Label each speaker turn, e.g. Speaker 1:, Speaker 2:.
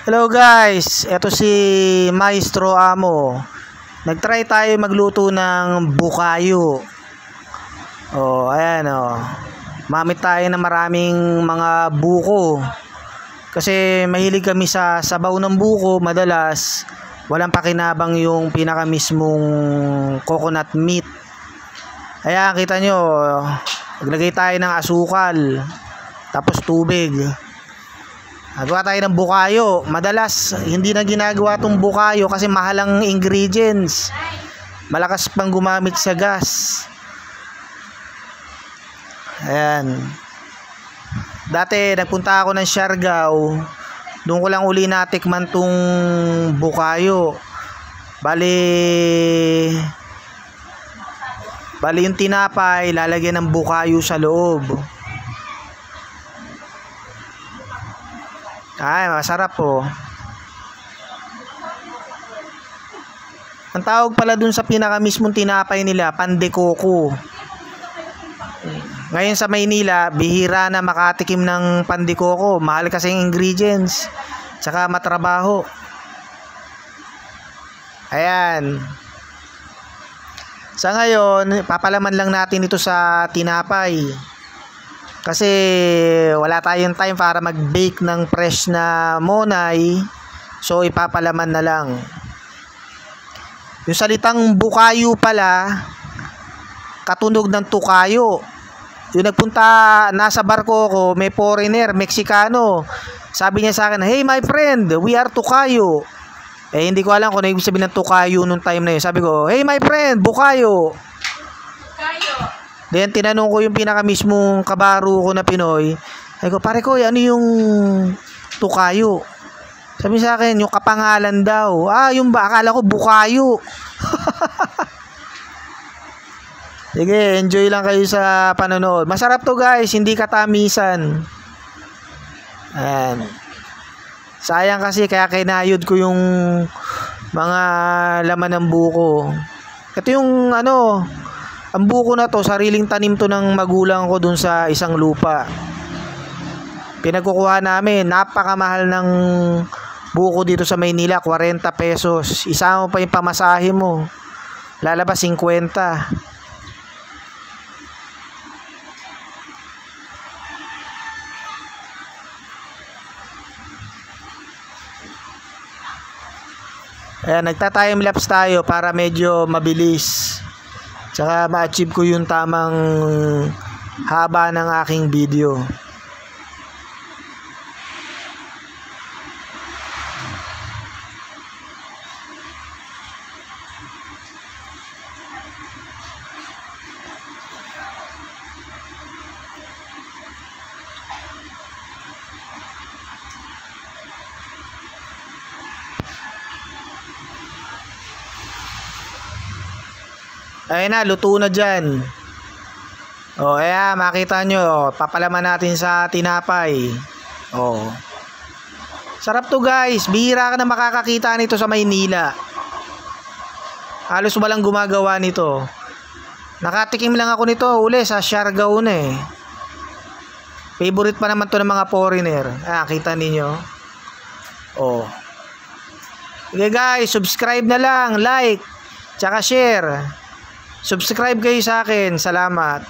Speaker 1: Hello guys, eto si Maestro Amo. Nagtry tayo magluto ng bukayo. Ayan Mamit tayo ng maraming mga buko. Kasi mahilig kami sa sabaw ng buko, madalas walang pakinabang yung pinaka mismong coconut meat. Ayan, kita nyo, naglagay tayo ng asukal, tapos tubig. Nagawa tayo ng bukayo. Madalas hindi na ginagawa tong bukayo kasi mahal ang ingredients. Malakas pang gumamit sa gas. Ayan. Dati nagpunta ako ng Siargao. Doon ko lang uli natikman tong bukayo. Bali yung tinapay lalagyan ng bukayo sa loob. Ay, masarap po. Ang tawag pala dun sa pinaka mismong tinapay nila, pan de coco. Ngayon sa Maynila, bihira na makatikim ng pan de coco. Mahal kasi yung ingredients. Tsaka matrabaho. Ayan. Sa ngayon, papalaman lang natin ito sa tinapay. Kasi wala tayong time para mag-bake ng fresh na monay. So ipapalaman na lang. Yung salitang bukayo pala, katunog ng tukayo. Yung nasa barko ko, may foreigner, Meksikano. Sabi niya sa akin, "Hey my friend, we are tukayo." Hindi ko alam kung ano ibig sabihin ng tukayo nung time na yun. Sabi ko, "Hey my friend, bukayo." Then tinanong ko yung pinaka mismong kabaro ko na Pinoy. Ay ko, "Pare ko, ano yung tukayo?" Sabi sa akin, yung kapangalan daw. Yung ba? Akala ko bukayo. Sige, enjoy lang kayo sa panonood. Masarap to guys, hindi katamisan. Ayan. Sayang kasi kaya kinayod ko yung mga laman ng buko. Ito yung ang buko na to, sariling tanim to ng magulang ko dun sa isang lupa. Pinagkukuha namin, napakamahal ng buko dito sa Maynila, 40 pesos. Isama mo pa yung pamasahe mo, lalabas 50. Ayan, nagta-timelapse tayo para medyo mabilis. Tsaka ma-achieve ko yung tamang haba ng aking video. Ayun na, luto na dyan. Ayan, makita nyo, papalaman natin sa tinapay. Sarap to guys, bihira ka na makakakita nito sa Maynila. Halos walang gumagawa nito. Nakatikim lang ako nito uli sa Siargao na Favorite pa naman to ng mga foreigner. Kita ninyo. Okay guys, subscribe na lang, like, tsaka share. Subscribe kayo sa akin. Salamat.